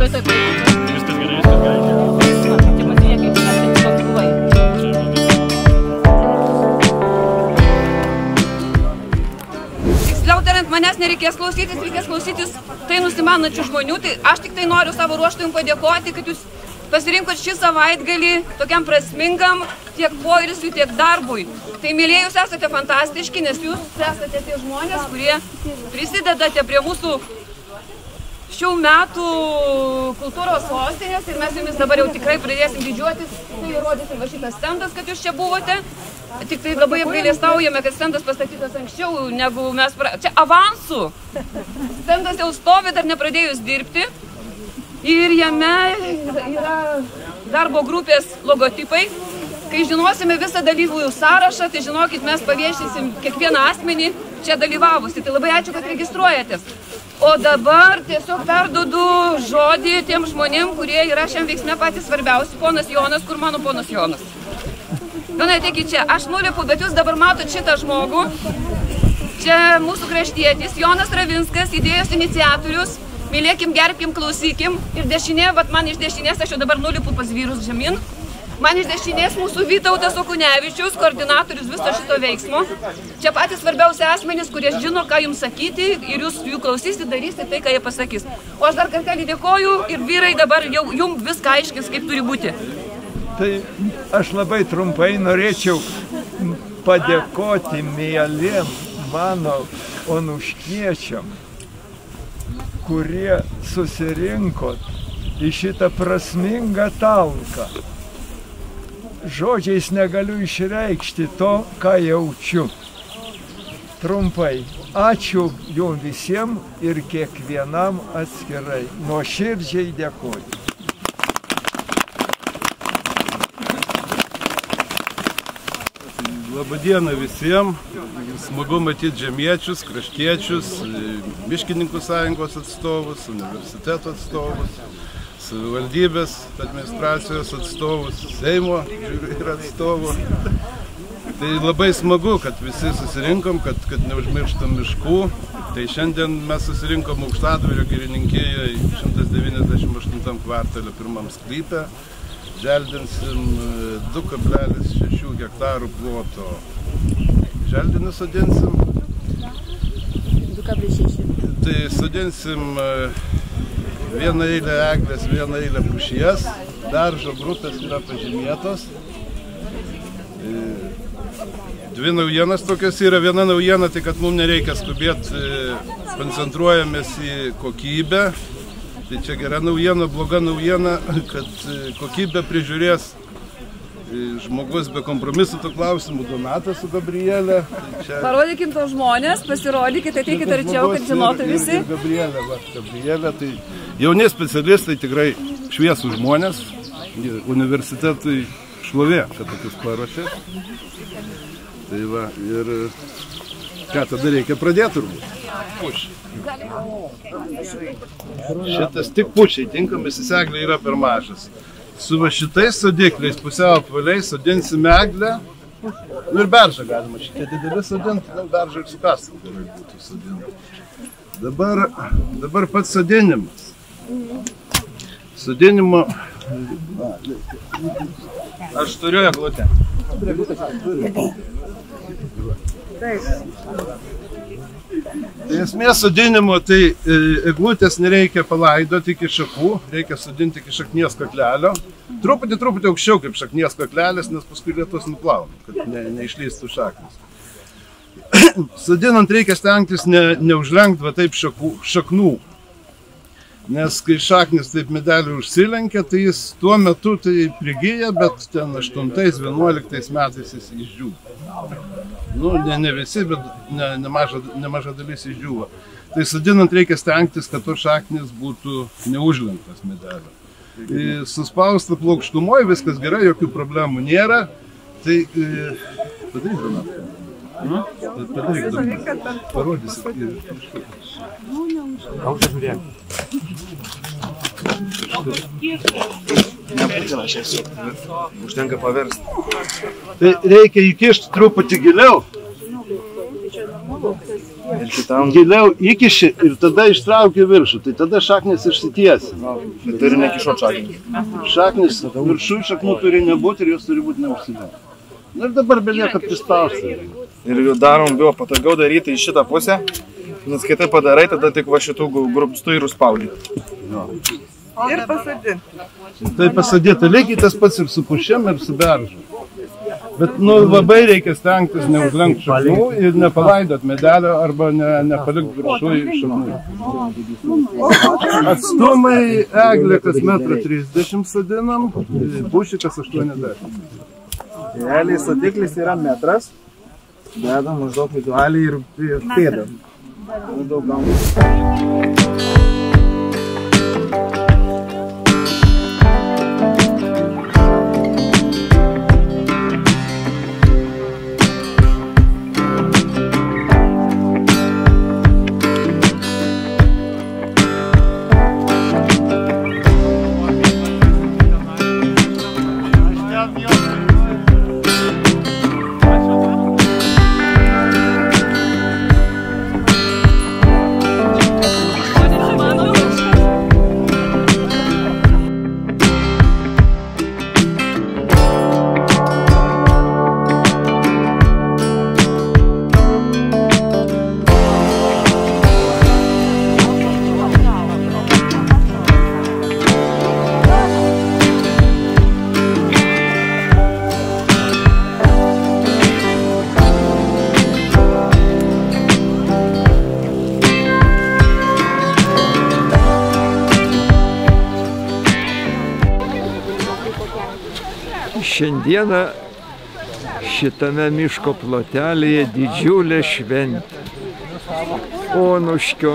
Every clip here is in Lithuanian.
Viskas gerai, viskas gerai. Čia pasiekė, kaip mes toks buvai. Tiksliau tariant, manęs nereikės klausytis, reikės klausytis tai nusimanančių žmonių. Tai aš tik tai noriu savo ruoštų jums padėkoti, kad jūs pasirinkot šį savaitgalį tokiam prasmingam tiek poilsiui, tiek darbui. Tai mylėjai, jūs esate fantastiški, nes jūs esate tie žmonės, kurie prisidedate prie mūsų šių metų kultūros sostinės ir mes jumis dabar jau tikrai pradėsim didžiuotis. Tai įrodysim va šitas stendas, kad jūs čia buvote. Tik tai labai apgailestaujame, kad stendas pastatytas anksčiau, negu mes čia avansų. Stendas jau stovi, dar nepradėjus dirbti. Ir jame yra darbo grupės logotipai. Kai žinosime visą dalyvių sąrašą, tai žinokit, mes paviešinsim kiekvieną asmenį čia dalyvavusi. Tai labai ačiū, kad registruojatės. O dabar tiesiog perduodu žodį tiem žmonėm, kurie yra šiam veiksme patys svarbiausi. Ponas Jonas, kur mano ponas Jonas? Jonai, ateikit čia. Aš nulipu, bet jūs dabar matot šitą žmogų. Čia mūsų kraštietis, Jonas Ravinskas, idėjos iniciatorius. Mylėkim, gerbkim, klausykim. Ir dešinė, vat man iš dešinės, aš jau dabar nulipu pas vyrus žemyn. Man iš dešinės mūsų Vytautas Okunevičius, koordinatorius viso šito veiksmo. Čia patys svarbiausi asmenys, kurie žino, ką jums sakyti ir jūs jų klausysite, darysite tai, ką jie pasakys. O aš dar kartelį dėkoju ir vyrai dabar jau jums viską aiškins, kaip turi būti. Tai aš labai trumpai norėčiau padėkoti mieliem mano onuškiečiam, kurie susirinkot į šitą prasmingą talką. Žodžiais negaliu išreikšti to, ką jaučiu. Trumpai, ačiū jums visiems ir kiekvienam atskirai. Nuoširdžiai dėkoju. Labadiena visiems. Smagu matyti žemiečius, kraštiečius, miškininkų sąjungos atstovus, universiteto atstovus, savivaldybės administracijos atstovus, Seimo ir atstovų. Tai labai smagu, kad visi susirinkom, kad neužmirštam miškų. Tai šiandien mes susirinkom Aukštadvario girininkijai 198 kvartalio pirmam sklype. Želdinsim 2,6 hektarų ploto. Želdinus sodinsim. 2,6. Tai sodinsim vieną eilę eglės, vieną eilę pušies. Daržo grupės yra pažymėtos. Dvi naujienas tokios yra. Viena naujiena, tai kad mums nereikia skubėti, koncentruojamės į kokybę. Tai čia gera naujiena, bloga naujiena, kad kokybę prižiūrės žmogus be kompromisų tų klausimų, Donatas su Gabrielė. Parodykim to žmonės, pasirodykite, ateikite arčiau, kad žinotų visi. Gabrielė, tai jauni specialistai, tikrai šviesų žmonės, universitetui šlovė, kad tokius paruošė. Tai va, ir ką tada reikia pradėti turbūt? Pušiai. Šitas tik pušiai tinkamas, eglė yra per mažas. Su va šitais sodikliais, pusiau apvaliais, sodinsim eglę. Ir beržą galima šitie dideli sodinti, beržą ir su kastu gerai būtų sodinti. Dabar pats sodinimas. Sodinimo... Aš turiu eglutę. Tai esmės sodinimo, tai eglutės nereikia palaidoti iki šakų, reikia sodinti iki šaknies kaklelio. Truputį aukščiau kaip šaknies kaklelis, nes paskui lietus nuplauna, kad neišlystų šaknis. Sodinant reikia stengtis neužlenkti va taip šaknų, nes kai šaknis taip medelių užsilenkia, tai jis tuo metu tai prigyja, bet ten 8-11 metais jis išdžiūva. Nu, ne visi, bet nemaža dalis išdžiūva. Tai sodinant reikia stengtis, kad tos šaknis būtų neužlenktas medelio. Suspausta plokštumoje, viskas gerai, jokių problemų nėra. Tai padaryk, Donatą. Padaryk, Donatą. Parodysit. Aukštą žiūrėk. Užtenka paversti. Tai reikia įkišti truputį giliau. Ir šitam... Giliau įkiši ir tada ištrauki viršų, tai tada šaknis išsitiesia. Bet turi nekišot šaknis. Šaknis viršų šaknų turi nebūti ir jos turi būti neužsidėti. Ir dabar belieka prispausti. Ir darom buvo patogiau daryti į šitą pusę, nes kai tai padarai, tada tik va šitų grubstų ir užspaudži. Ir pasadinti. Tai pasadėta lygiai tas pats ir su pušėm, ir su beržu. Bet labai reikia stengtis neužlenkti šaknų ir nepalaidot medelio arba nepalikti viršui šaknų. Atstumai eglė kas 1,30 m sodinam, pušį kas 80. Realiai sodiklis yra metras, dedam maždaug vidualiai ir pėdam. Daug gaunam. Šiandieną šitame miško plotelėje didžiulė šventė. Onuškio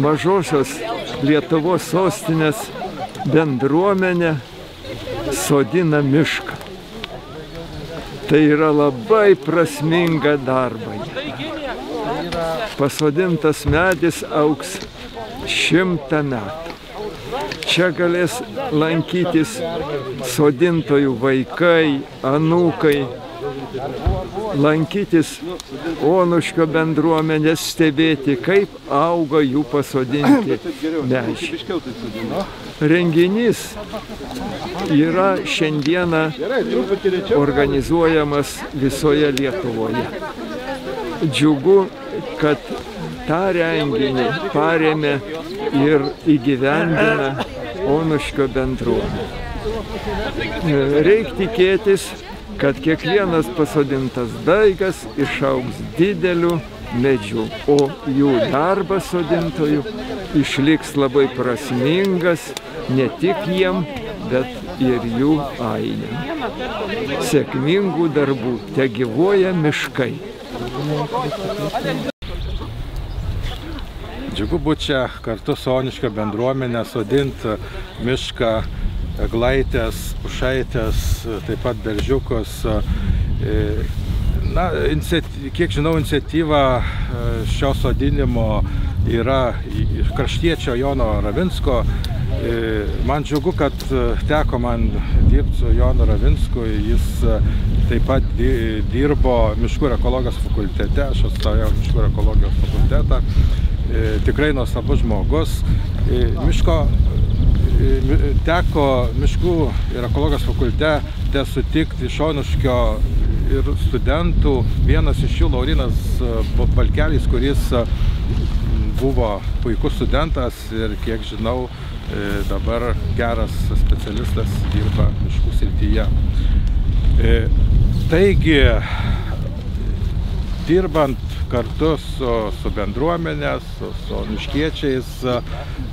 mažosios Lietuvos sostinės bendruomenė sodina mišką. Tai yra labai prasminga darbai. Pasodintas medis augs 100 metų. Čia galės lankytis sodintojų vaikai, anūkai, lankytis Onuškio bendruomenės, stebėti, kaip auga jų pasodinti medžiai. Renginys yra šiandieną organizuojamas visoje Lietuvoje. Džiugu, kad tą renginį parėmė ir įgyvendina Onuškio bendruomenė. Reikia tikėtis, kad kiekvienas pasodintas daigas išaugs dideliu medžiu, o jų darbas sodintojų išliks labai prasmingas ne tik jiem, bet ir jų ainiam. Sėkmingų darbų, tegyvuoja miškai. Džiugu būti čia kartu su Onuškio bendruomenė, sodinti mišką, eglaitės, pušaitės, taip pat beržiukus. Na, kiek žinau, iniciatyva šio sodinimo yra kraštiečio Jono Ravinsko. Man džiugu, kad teko man dirbti su Jonu Ravinsku. Jis taip pat dirbo miškų ir ekologijos fakultete, aš atstovėjau miškų ir ekologijos fakultetą. Tikrai nuostabus žmogus. Teko miškų ir ekologijos fakultete sutikti iš Onuškio ir studentų. Vienas iš jų Laurinas Balkelis, kuris buvo puikus studentas ir, kiek žinau, dabar geras specialistas dirba miškų srityje. Taigi, dirbant kartu su bendruomenė, su miškiečiais,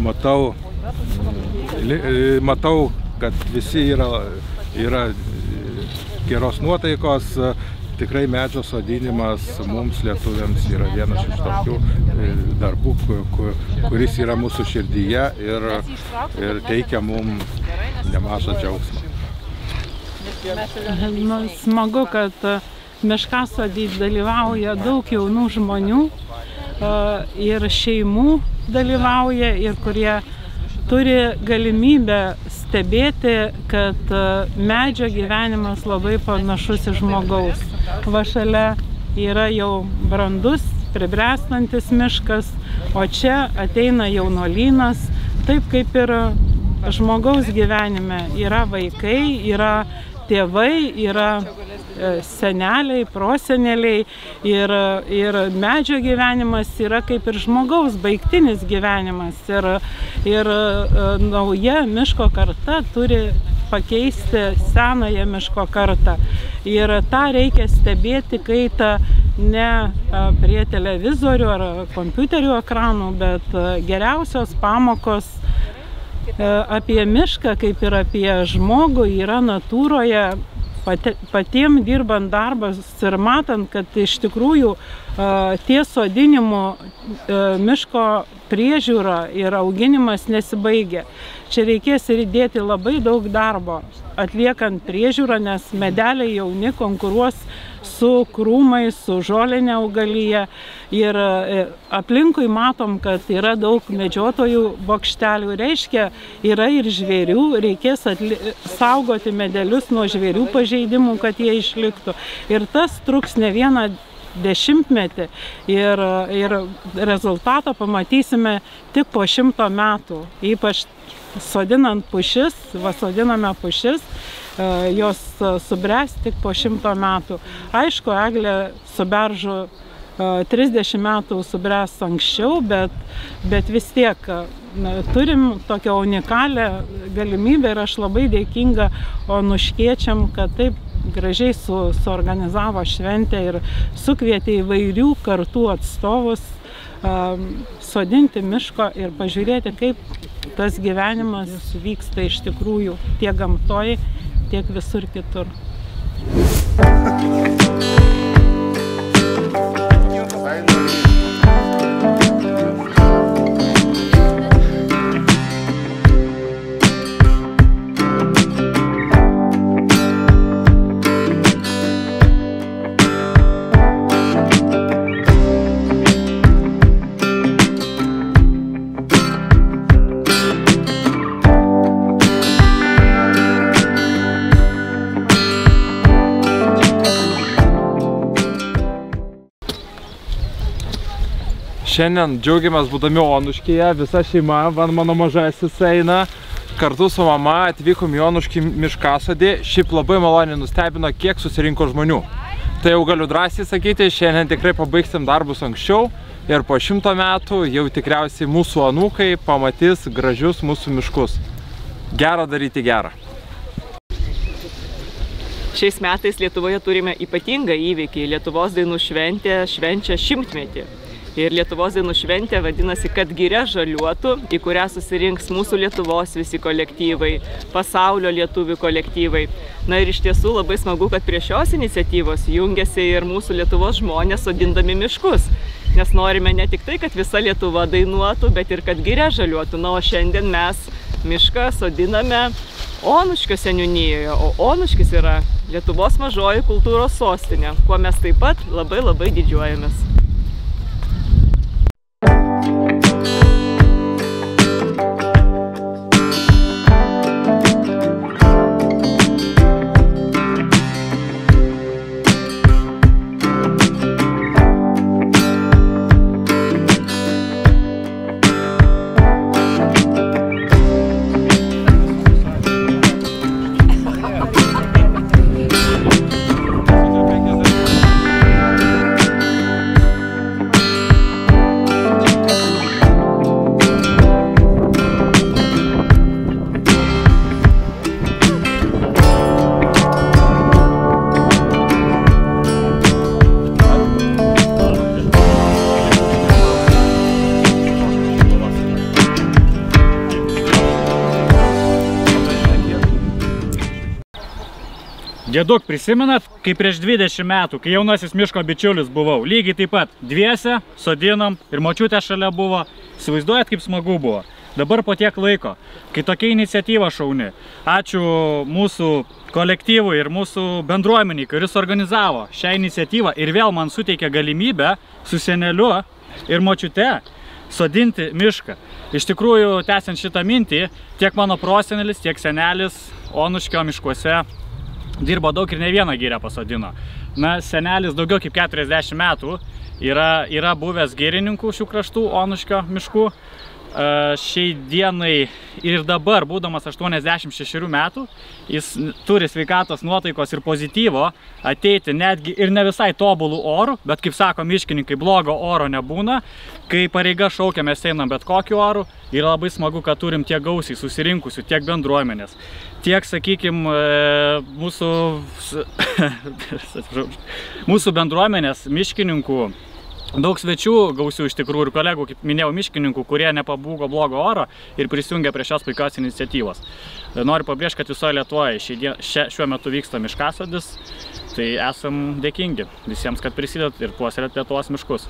matau, kad visi yra geros nuotaikos. Tikrai medžio sodinimas mums lietuviams yra vienas iš tokių darbų, kuris yra mūsų širdyje ir teikia mums nemažą džiaugsmą. Smagu, kad miškasodį dalyvauja daug jaunų žmonių ir šeimų dalyvauja, ir kurie turi galimybę stebėti, kad medžio gyvenimas labai panašus į žmogaus. Va šalia yra jau brandus, pribręstantis miškas, o čia ateina jaunuolynas, taip kaip ir žmogaus gyvenime. Yra vaikai, yra tėvai, yra seneliai, proseneliai ir medžio gyvenimas yra kaip ir žmogaus baigtinis gyvenimas. Ir nauja miško karta turi pakeisti senąją miško kartą. Ir tą reikia stebėti kaitą ne prie televizorių ar kompiuterių ekranų, bet geriausios pamokos apie mišką, kaip ir apie žmogų, yra natūroje, patiem dirbant darbas ir matant, kad iš tikrųjų ties sodinimo miško priežiūra ir auginimas nesibaigia. Čia reikės ir įdėti labai daug darbo, atliekant priežiūrą, nes medeliai jauni konkuruos su krūmais, su žolinė augalija. Ir aplinkui matom, kad yra daug medžiotojų bokštelių, reiškia, yra ir žvėrių, reikės saugoti medelius nuo žvėrių pažeidimų, kad jie išliktų. Ir tas truks ne vieną dešimtmetį ir rezultatą pamatysime tik po 100 metų, ypač sodinant pušis, sodiname pušis, jos subręs tik po 100 metų. Aišku, eglė su beržu 30 metų subręs anksčiau, bet vis tiek turim tokią unikalią galimybę ir aš labai dėkinga onuškiečiam, kad taip gražiai suorganizavo šventę ir sukvietė įvairių kartų atstovus sodinti miško ir pažiūrėti, kaip tas gyvenimas vyksta iš tikrųjų tiek gamtoj, tiek visur kitur. Šiandien džiaugiamės būdami Onuškyje, visa šeima, mano mažasis eina. Kartu su mama atvykom į Onuškį miškasodį. Šiaip labai maloniai nustebino, kiek susirinko žmonių. Tai jau galiu drąsiai sakyti, šiandien tikrai pabaigsim darbus anksčiau. Ir po 100 metų jau tikriausiai mūsų anūkai pamatys gražius mūsų miškus. Gera daryti gerą. Šiais metais Lietuvoje turime ypatingą įvykį. Lietuvos dainų šventė švenčia 100-metį. Ir Lietuvos dainų šventė vadinasi, kad giria žaliuotų, į kurią susirinks mūsų Lietuvos visi kolektyvai, pasaulio lietuvių kolektyvai. Na ir iš tiesų labai smagu, kad prie šios iniciatyvos jungiasi ir mūsų Lietuvos žmonės sodindami miškus. Nes norime ne tik tai, kad visa Lietuva dainuotų, bet ir kad giria žaliuotų. Na, o šiandien mes mišką sodiname Onuškio seniūnijoje, o Onuškis yra Lietuvos mažoji kultūros sostinė, kuo mes taip pat labai didžiuojamės. Dėduk, prisimenat, kaip prieš 20 metų, kai jaunasis miško bičiulis buvau, lygiai taip pat dviese, sodinom ir močiutė šalia buvo, įsivaizduojat, kaip smagu buvo. Dabar po tiek laiko, kai tokia iniciatyva šauni, ačiū mūsų kolektyvui ir mūsų bendruomeniai, kuris organizavo šią iniciatyvą ir vėl man suteikė galimybę su seneliu ir močiute sodinti mišką. Iš tikrųjų, tęsiant šitą mintį, tiek mano prosenelis, tiek senelis Onuškio miškuose dirbo daug ir ne vieną girią pasodino. Na, senelis daugiau kaip 40 metų yra buvęs girininkų šių kraštų, Onuškio miškų. Šiai dienai ir dabar, būdamas 86 metų, jis turi sveikatos, nuotaikos ir pozityvo ateiti netgi ir ne visai tobulų orų, bet kaip sako miškininkai, blogo oro nebūna. Kai pareiga šaukia, mes einam bet kokiu oru. Yra labai smagu, kad turim tiek gausiai susirinkusių, tiek bendruomenės, tiek, sakykime, mūsų bendruomenės miškininkų. Daug svečių gausių iš tikrųjų ir kolegų, kaip minėjau, miškininkų, kurie nepabūgo blogo oro ir prisijungia prie šios puikios iniciatyvos. Noriu pabrėžti, kad visoje Lietuvoje šiuo metu vyksta miškasodis, tai esam dėkingi visiems, kad prisidedat ir puoselėjat Lietuvos miškus.